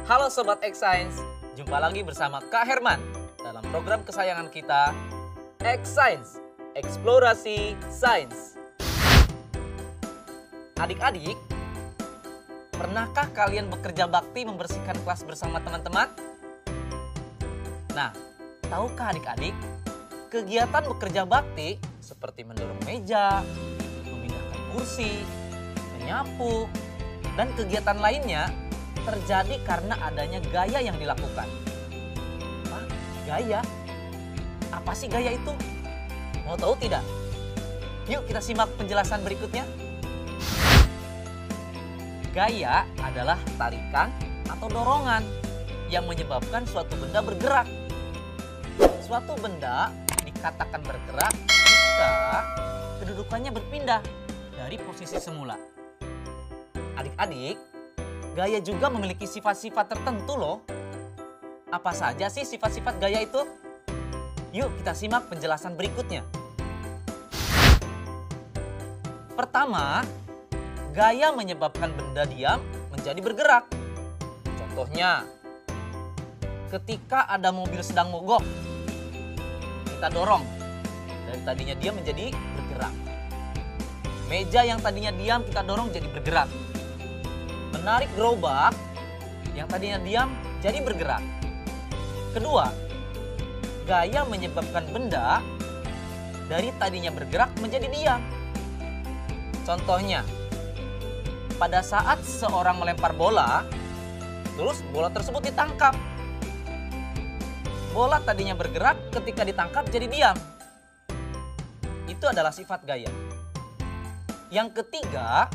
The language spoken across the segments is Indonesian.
Halo Sobat X Science, jumpa lagi bersama Kak Herman dalam program kesayangan kita, X Science, Eksplorasi Sains. Adik-adik, pernahkah kalian bekerja bakti membersihkan kelas bersama teman-teman? Nah, tahukah adik-adik, kegiatan bekerja bakti seperti mendorong meja, memindahkan kursi, menyapu, dan kegiatan lainnya terjadi karena adanya gaya yang dilakukan. Hah? Gaya? Apa sih gaya itu? Mau tahu tidak? Yuk kita simak penjelasan berikutnya. Gaya adalah tarikan atau dorongan yang menyebabkan suatu benda bergerak. Suatu benda dikatakan bergerak jika kedudukannya berpindah dari posisi semula. Adik-adik, gaya juga memiliki sifat-sifat tertentu loh. Apa saja sih sifat-sifat gaya itu? Yuk kita simak penjelasan berikutnya. Pertama, gaya menyebabkan benda diam menjadi bergerak. Contohnya, ketika ada mobil sedang mogok, kita dorong. Dari tadinya diam menjadi bergerak. Meja yang tadinya diam kita dorong jadi bergerak. Menarik gerobak yang tadinya diam jadi bergerak. Kedua, gaya menyebabkan benda dari tadinya bergerak menjadi diam. Contohnya, pada saat seorang melempar bola, terus bola tersebut ditangkap. Bola tadinya bergerak, ketika ditangkap jadi diam. Itu adalah sifat gaya. Yang ketiga,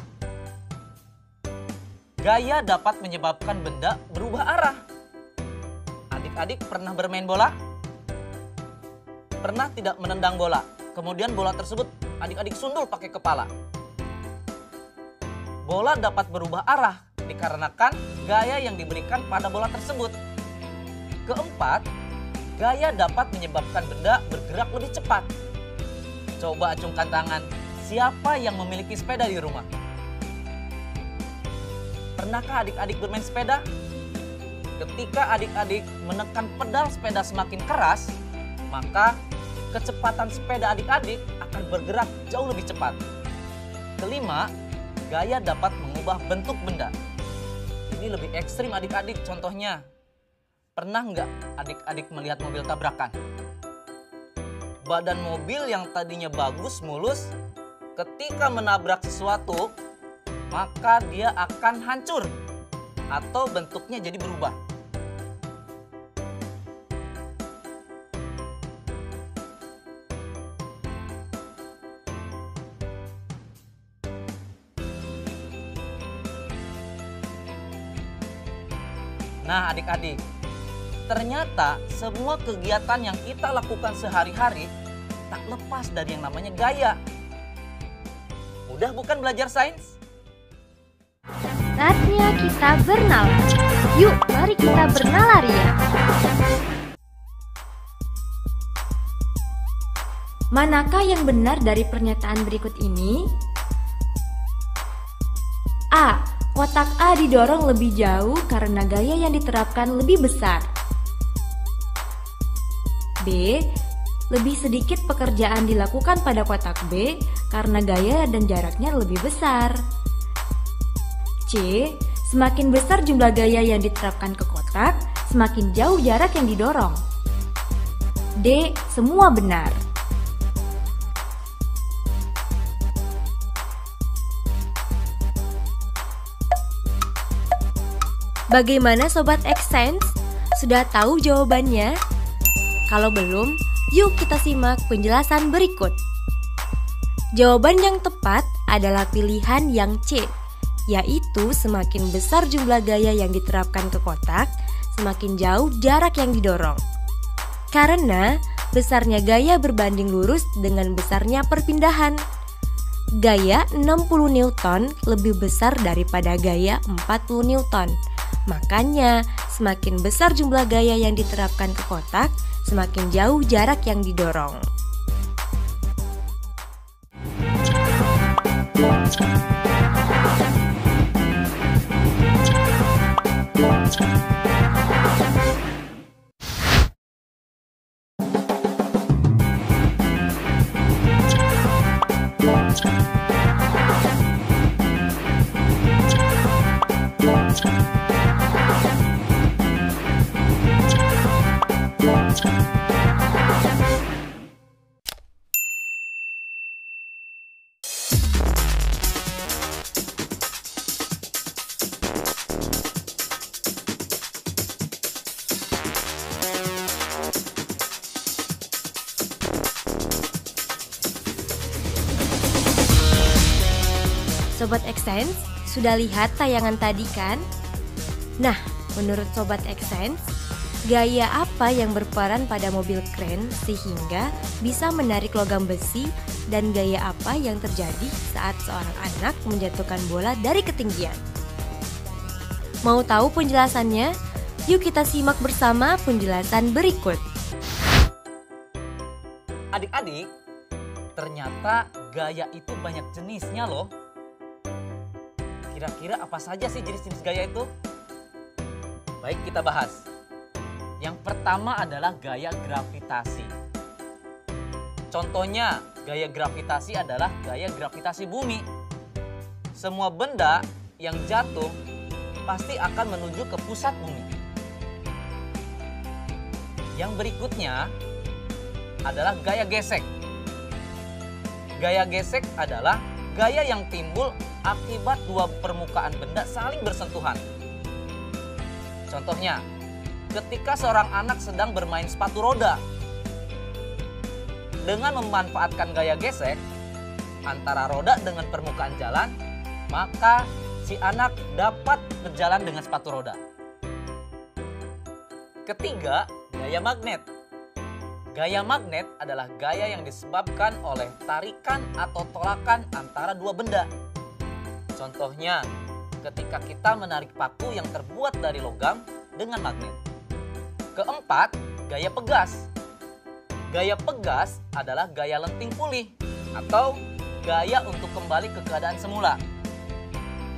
gaya dapat menyebabkan benda berubah arah. Adik-adik pernah bermain bola? Pernah tidak menendang bola? Kemudian bola tersebut adik-adik sundul pakai kepala. Bola dapat berubah arah dikarenakan gaya yang diberikan pada bola tersebut. Keempat, gaya dapat menyebabkan benda bergerak lebih cepat. Coba acungkan tangan, siapa yang memiliki sepeda di rumah? Pernahkah adik-adik bermain sepeda? Ketika adik-adik menekan pedal sepeda semakin keras, maka kecepatan sepeda adik-adik akan bergerak jauh lebih cepat. Kelima, gaya dapat mengubah bentuk benda. Ini lebih ekstrim adik-adik, contohnya. Pernah nggak adik-adik melihat mobil tabrakan? Badan mobil yang tadinya bagus, mulus, ketika menabrak sesuatu, maka dia akan hancur atau bentuknya jadi berubah. Nah adik-adik, ternyata semua kegiatan yang kita lakukan sehari-hari tak lepas dari yang namanya gaya. Mudah bukan belajar sains? Saatnya kita bernalar. Yuk, mari kita bernalar ya. Manakah yang benar dari pernyataan berikut ini? A. Kotak A didorong lebih jauh karena gaya yang diterapkan lebih besar. B. Lebih sedikit pekerjaan dilakukan pada kotak B karena gaya dan jaraknya lebih besar. C. Semakin besar jumlah gaya yang diterapkan ke kotak, semakin jauh jarak yang didorong. D. Semua benar. Bagaimana Sobat X Science? Sudah tahu jawabannya? Kalau belum, yuk kita simak penjelasan berikut. Jawaban yang tepat adalah pilihan yang C, yaitu semakin besar jumlah gaya yang diterapkan ke kotak, semakin jauh jarak yang didorong. Karena besarnya gaya berbanding lurus dengan besarnya perpindahan. Gaya 60 Newton lebih besar daripada gaya 40 Newton. Makanya, semakin besar jumlah gaya yang diterapkan ke kotak, semakin jauh jarak yang didorong. Sobat Xsense, sudah lihat tayangan tadi kan? Nah, menurut Sobat Xsense, gaya apa yang berperan pada mobil kren sehingga bisa menarik logam besi, dan gaya apa yang terjadi saat seorang anak menjatuhkan bola dari ketinggian? Mau tahu penjelasannya? Yuk kita simak bersama penjelasan berikut. Adik-adik, ternyata gaya itu banyak jenisnya loh. Kira-kira apa saja sih jenis-jenis gaya itu? Baik, kita bahas. Yang pertama adalah gaya gravitasi. Contohnya, gaya gravitasi adalah gaya gravitasi bumi. Semua benda yang jatuh pasti akan menuju ke pusat bumi. Yang berikutnya adalah gaya gesek. Gaya gesek adalah gaya yang timbul akibat dua permukaan benda saling bersentuhan. Contohnya, ketika seorang anak sedang bermain sepatu roda. Dengan memanfaatkan gaya gesek antara roda dengan permukaan jalan, maka si anak dapat berjalan dengan sepatu roda. Ketiga, gaya magnet. Gaya magnet adalah gaya yang disebabkan oleh tarikan atau tolakan antara dua benda. Contohnya, ketika kita menarik paku yang terbuat dari logam dengan magnet. Keempat, gaya pegas. Gaya pegas adalah gaya lenting pulih atau gaya untuk kembali ke keadaan semula.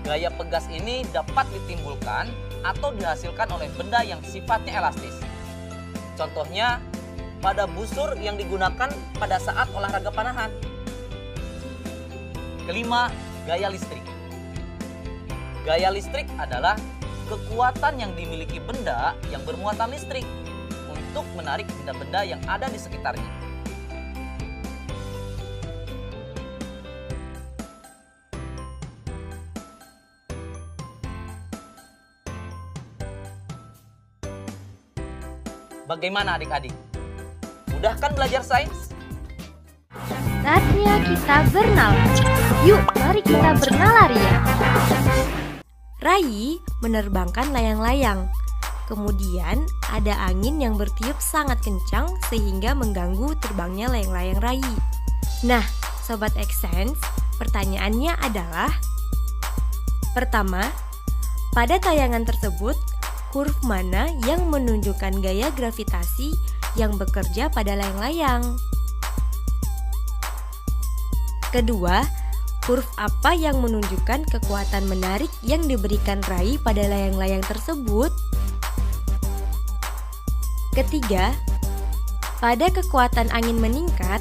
Gaya pegas ini dapat ditimbulkan atau dihasilkan oleh benda yang sifatnya elastis. Contohnya, pada busur yang digunakan pada saat olahraga panahan. Kelima, gaya listrik. Gaya listrik adalah kekuatan yang dimiliki benda yang bermuatan listrik untuk menarik benda-benda yang ada di sekitarnya. Bagaimana adik-adik? Mudah kan belajar sains? Saatnya kita bernalar. Yuk, mari kita bernalar ya. Rai menerbangkan layang-layang. Kemudian ada angin yang bertiup sangat kencang sehingga mengganggu terbangnya layang-layang Rai. Nah, Sobat Xsense, pertanyaannya adalah: pertama, pada tayangan tersebut, huruf mana yang menunjukkan gaya gravitasi yang bekerja pada layang-layang? Kedua, huruf apa yang menunjukkan kekuatan menarik yang diberikan Rai pada layang-layang tersebut? Ketiga, pada kekuatan angin meningkat,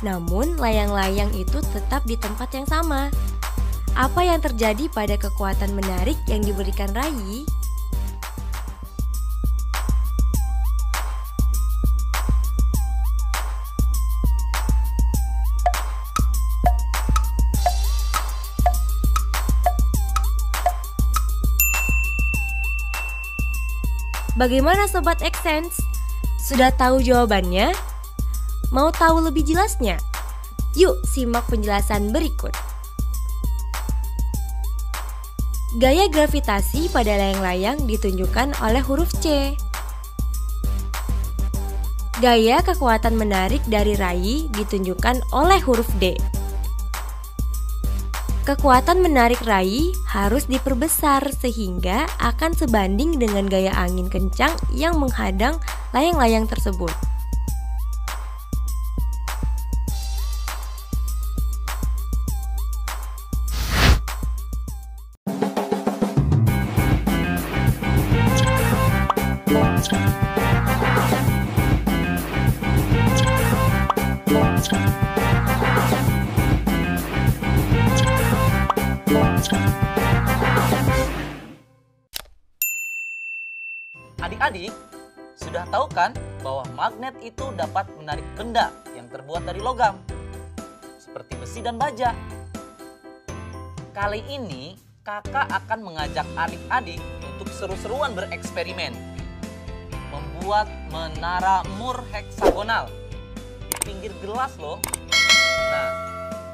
namun layang-layang itu tetap di tempat yang sama. Apa yang terjadi pada kekuatan menarik yang diberikan Rai? Bagaimana Sobat Xsense? Sudah tahu jawabannya? Mau tahu lebih jelasnya? Yuk simak penjelasan berikut. Gaya gravitasi pada layang-layang ditunjukkan oleh huruf C. Gaya kekuatan menarik dari Rai ditunjukkan oleh huruf D. Kekuatan menarik rai harus diperbesar sehingga akan sebanding dengan gaya angin kencang yang menghadang layang-layang tersebut. Adik-adik, sudah tahu kan bahwa magnet itu dapat menarik benda yang terbuat dari logam, seperti besi dan baja. Kali ini, kakak akan mengajak adik-adik untuk seru-seruan bereksperimen. Membuat menara Moore heksagonal di pinggir gelas loh. Nah,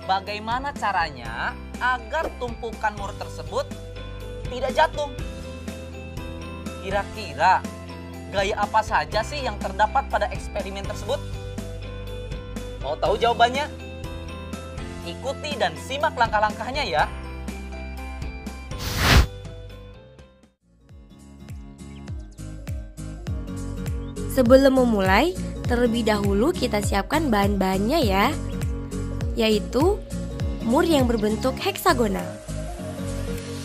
bagaimana caranya agar tumpukan Moore tersebut tidak jatuh? Kira-kira gaya apa saja sih yang terdapat pada eksperimen tersebut? Mau tahu jawabannya? Ikuti dan simak langkah-langkahnya ya. Sebelum memulai, terlebih dahulu kita siapkan bahan-bahannya ya, yaitu Moore yang berbentuk heksagonal,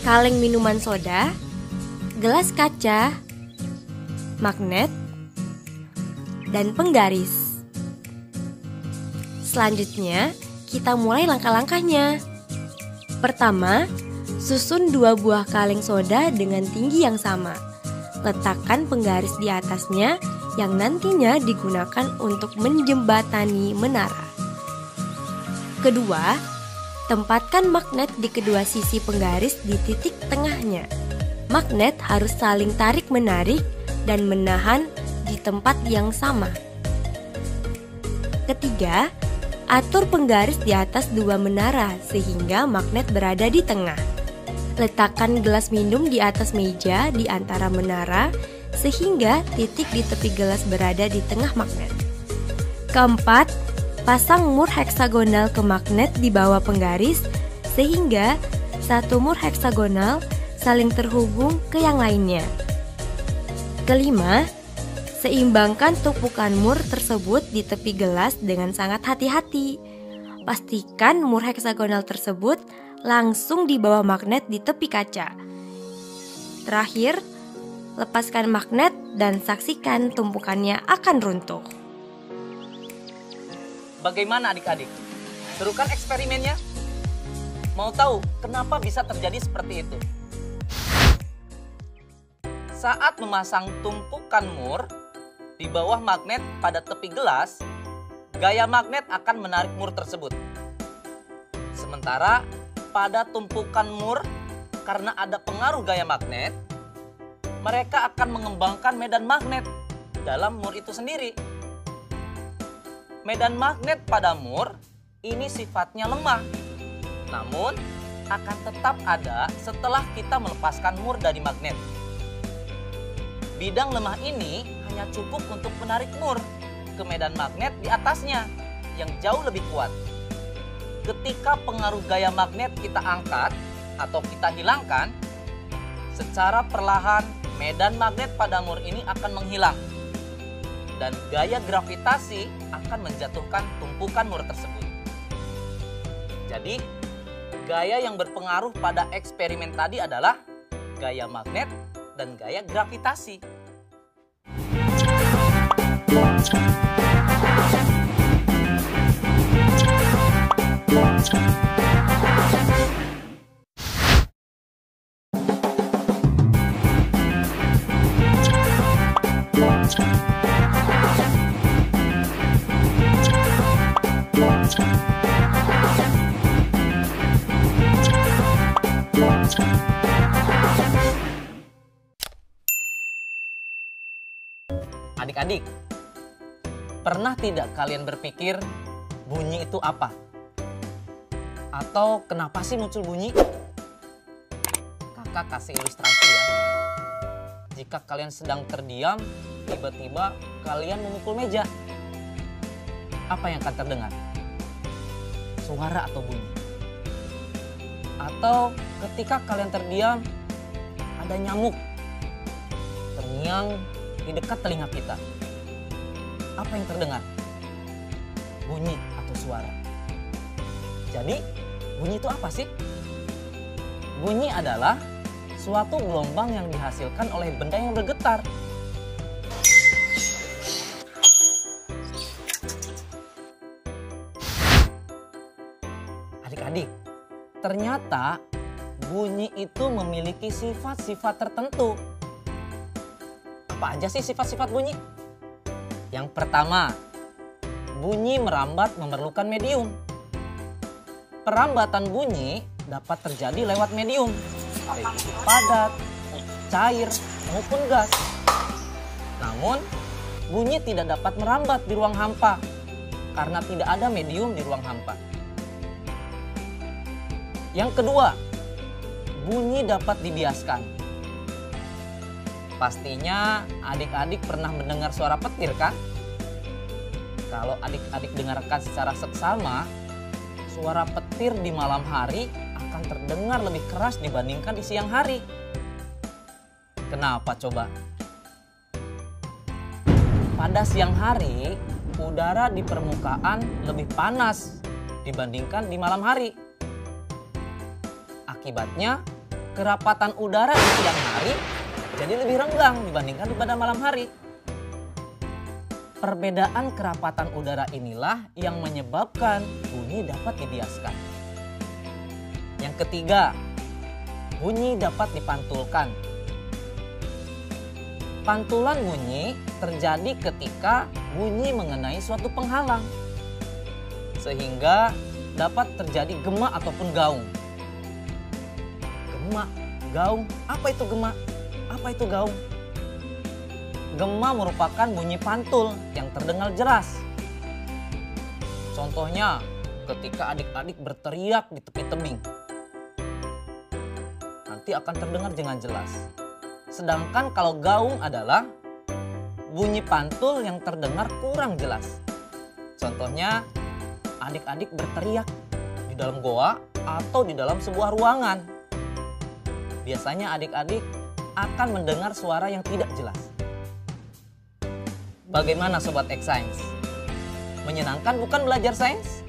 kaleng minuman soda, gelas kaca, magnet, dan penggaris. Selanjutnya, kita mulai langkah-langkahnya. Pertama, susun 2 buah kaleng soda dengan tinggi yang sama. Letakkan penggaris di atasnya yang nantinya digunakan untuk menjembatani menara. Kedua, tempatkan magnet di kedua sisi penggaris di titik tengahnya. Magnet harus saling tarik-menarik dan menahan di tempat yang sama. Ketiga, atur penggaris di atas 2 menara sehingga magnet berada di tengah. Letakkan gelas minum di atas meja di antara menara sehingga titik di tepi gelas berada di tengah magnet. Keempat, pasang Moore heksagonal ke magnet di bawah penggaris sehingga satu Moore heksagonal saling terhubung ke yang lainnya. Kelima, seimbangkan tumpukan Moore tersebut di tepi gelas dengan sangat hati-hati. Pastikan Moore heksagonal tersebut langsung di bawah magnet di tepi kaca. Terakhir, lepaskan magnet dan saksikan tumpukannya akan runtuh. Bagaimana adik-adik? Seru kan eksperimennya? Mau tahu kenapa bisa terjadi seperti itu? Saat memasang tumpukan Moore di bawah magnet pada tepi gelas, gaya magnet akan menarik Moore tersebut. Sementara pada tumpukan Moore, karena ada pengaruh gaya magnet, mereka akan mengembangkan medan magnet dalam Moore itu sendiri. Medan magnet pada Moore ini sifatnya lemah, namun akan tetap ada setelah kita melepaskan Moore dari magnet. Bidang lemah ini hanya cukup untuk menarik Moore ke medan magnet di atasnya yang jauh lebih kuat. Ketika pengaruh gaya magnet kita angkat atau kita hilangkan, secara perlahan medan magnet pada Moore ini akan menghilang dan gaya gravitasi akan menjatuhkan tumpukan Moore tersebut. Jadi, gaya yang berpengaruh pada eksperimen tadi adalah gaya magnet dan gaya gravitasi. Adik-adik, pernah tidak kalian berpikir bunyi itu apa? Atau kenapa sih muncul bunyi? Kakak kasih ilustrasi ya. Jika kalian sedang terdiam, tiba-tiba kalian memukul meja. Apa yang akan terdengar? Suara atau bunyi? Atau ketika kalian terdiam, ada nyamuk terngiang di dekat telinga kita. Apa yang terdengar? Bunyi atau suara. Jadi, bunyi itu apa sih? Bunyi adalah suatu gelombang yang dihasilkan oleh benda yang bergetar. Adik-adik, ternyata bunyi itu memiliki sifat-sifat tertentu. Apa aja sih sifat-sifat bunyi? Yang pertama, bunyi merambat memerlukan medium. Perambatan bunyi dapat terjadi lewat medium, baik itu padat, cair, maupun gas. Namun, bunyi tidak dapat merambat di ruang hampa karena tidak ada medium di ruang hampa. Yang kedua, bunyi dapat dibiaskan. Pastinya adik-adik pernah mendengar suara petir kan? Kalau adik-adik dengarkan secara seksama, suara petir di malam hari akan terdengar lebih keras dibandingkan di siang hari. Kenapa coba? Pada siang hari, udara di permukaan lebih panas dibandingkan di malam hari. Akibatnya, kerapatan udara di siang hari jadi lebih renggang dibandingkan pada malam hari. Perbedaan kerapatan udara inilah yang menyebabkan bunyi dapat dibiaskan. Yang ketiga, bunyi dapat dipantulkan. Pantulan bunyi terjadi ketika bunyi mengenai suatu penghalang, sehingga dapat terjadi gema ataupun gaung. Gema, gaung, apa itu gema? Apa itu gaung? Gema merupakan bunyi pantul yang terdengar jelas. Contohnya, ketika adik-adik berteriak di tepi tebing, nanti akan terdengar dengan jelas. Sedangkan kalau gaung adalah bunyi pantul yang terdengar kurang jelas. Contohnya, adik-adik berteriak di dalam goa atau di dalam sebuah ruangan. Biasanya adik-adik akan mendengar suara yang tidak jelas. Bagaimana Sobat X Science? Menyenangkan bukan belajar sains?